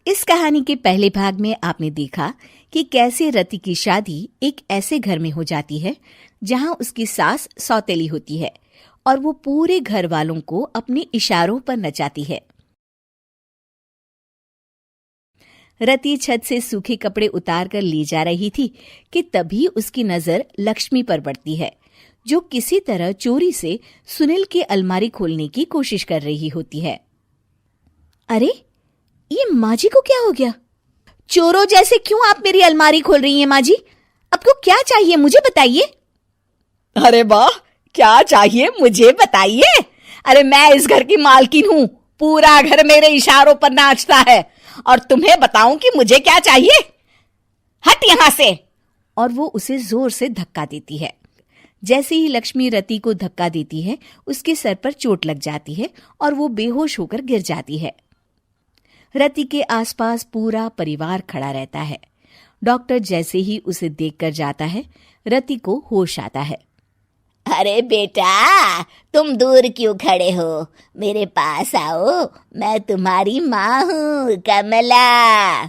इस कहानी के पहले भाग में आपने देखा कि कैसे रति की शादी एक ऐसे घर में हो जाती है जहां उसकी सास सौतेली होती है और वो पूरे घर वालों को अपने इशारों पर नचाती है। रति छत से सूखे कपड़े उतार कर ले जा रही थी कि तभी उसकी नजर लक्ष्मी पर पड़ती है, जो किसी तरह चोरी से सुनील की अलमारी खोलने की कोशिश कर रही होती है। अरे, ये माँ जी को क्या हो गया? चोरों जैसे क्यों आप मेरी अलमारी खोल रही हैं माँ जी? आपको क्या चाहिए मुझे बताइए। अरे वाह, क्या चाहिए मुझे बताइए। अरे मैं इस घर की मालकिन हूँ, पूरा घर मेरे इशारों पर नाचता है और तुम्हें बताऊं कि मुझे क्या चाहिए? हट यहाँ से। और वो उसे जोर से धक्का देती है। जैसे ही लक्ष्मी रति को धक्का देती है, उसके सर पर चोट लग जाती है और वो बेहोश होकर गिर जाती है। रति के आसपास पूरा परिवार खड़ा रहता है। डॉक्टर जैसे ही उसे देखकर जाता है, रति को होश आता है। अरे बेटा, तुम दूर क्यों खड़े हो? मेरे पास आओ, मैं तुम्हारी माँ हूँ, कमला।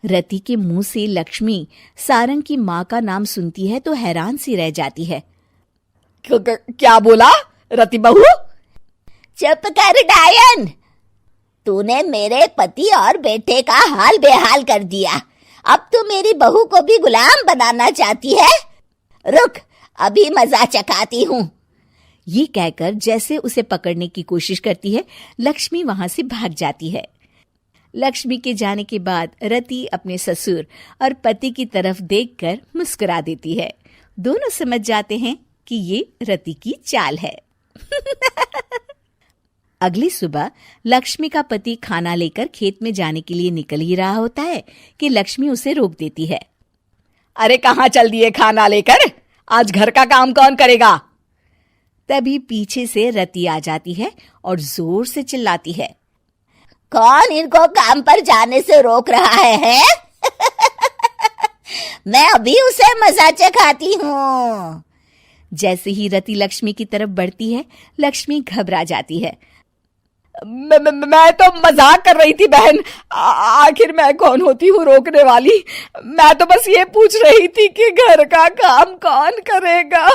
रति के मुंह से लक्ष्मी सारंग की माँ का नाम सुनती है तो हैरान सी रह जाती है। क्या बोला रति बहू? चुप कर डायन, तूने मेरे पति और बेटे का हाल बेहाल कर दिया। अब तू मेरी बहू को भी गुलाम बनाना चाहती है? रुक, अभी मजा चखाती हूँ। ये कहकर जैसे उसे पकड़ने की कोशिश करती है, लक्ष्मी वहां से भाग जाती है। लक्ष्मी के जाने के बाद रति अपने ससुर और पति की तरफ देखकर मुस्कुरा देती है। दोनों समझ जाते हैं कि ये रति की चाल है। अगली सुबह लक्ष्मी का पति खाना लेकर खेत में जाने के लिए निकल ही रहा होता है कि लक्ष्मी उसे रोक देती है। अरे कहाँ चल दिए खाना लेकर? आज घर का काम कौन करेगा? तभी पीछे से रति आ जाती है और जोर से चिल्लाती है। कौन इनको काम पर जाने से रोक रहा है? मैं अभी उसे मजा चखाती हूँ। जैसे ही रति लक्ष्मी की तरफ बढ़ती है, लक्ष्मी घबरा जाती है। मैं तो मजाक कर रही थी बहन। आखिर मैं कौन होती हूँ रोकने वाली? मैं तो बस ये पूछ रही थी कि घर का काम कौन करेगा।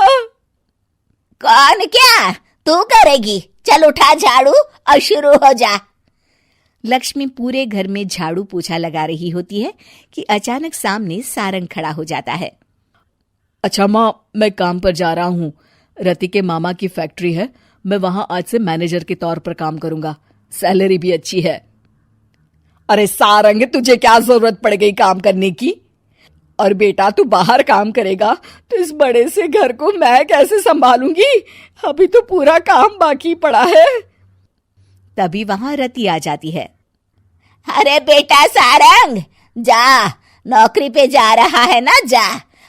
कौन क्या? तू करेगी। चल उठा झाड़ू और शुरू हो जा। लक्ष्मी पूरे घर में झाड़ू पोछा लगा रही होती है कि अचानक सामने सारंग खड़ा हो जाता है। अच्छा माँ, मैं काम पर जा रहा हूँ। रति के मामा की फैक्ट्री है, मैं वहां आज से मैनेजर के तौर पर काम करूंगा। सैलरी भी अच्छी है। अरे सारंग, तुझे क्या जरूरत पड़ गई काम करने की? और बेटा, तू बाहर काम करेगा तो इस बड़े से घर को मैं कैसे संभालूंगी? अभी तो पूरा काम बाकी पड़ा है। तभी वहां रति आ जाती है। अरे बेटा सारंग, जा, नौकरी पे जा रहा है ना, जा।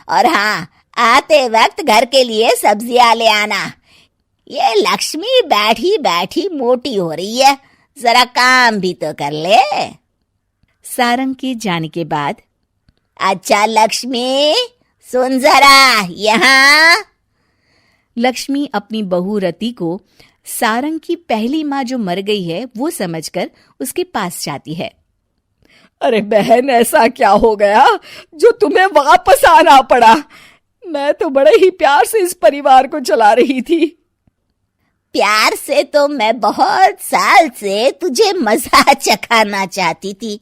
और हाँ, आते वक्त घर के लिए सब्जियां ले आना। ये लक्ष्मी बैठी बैठी मोटी हो रही है, जरा काम भी तो कर ले। सारंग के जाने के बाद, अच्छा लक्ष्मी, सुन जरा यहाँ। लक्ष्मी अपनी बहू रति को सारंग की पहली माँ जो मर गई है वो समझकर उसके पास जाती है। अरे बहन, ऐसा क्या हो गया जो तुम्हें वापस आना पड़ा? मैं तो बड़े ही प्यार से इस परिवार को चला रही थी। प्यार से तो मैं बहुत साल से तुझे मजा चखाना चाहती थी,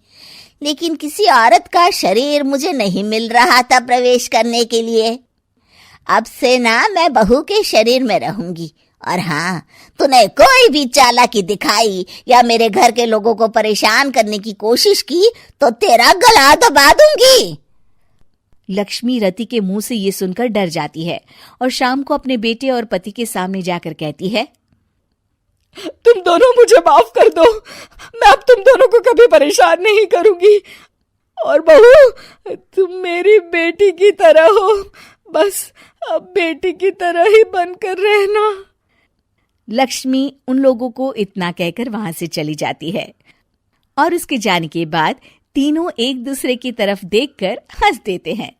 लेकिन किसी औरत का शरीर मुझे नहीं मिल रहा था प्रवेश करने के लिए। अब से ना मैं बहू के शरीर में रहूंगी। और हाँ, तूने कोई भी चालाकी दिखाई या मेरे घर के लोगों को परेशान करने की कोशिश की तो तेरा गला दबा दूंगी। लक्ष्मी रति के मुंह से ये सुनकर डर जाती है और शाम को अपने बेटे और पति के सामने जाकर कहती है, तुम दोनों मुझे माफ कर दो। मैं अब तुम दोनों को कभी परेशान नहीं करूंगी। और बहू, तुम मेरी बेटी की तरह हो, बस अब बेटी की तरह ही बनकर रहना। लक्ष्मी उन लोगों को इतना कहकर वहां से चली जाती है और उसके जाने के बाद तीनों एक दूसरे की तरफ देखकर हंस देते हैं।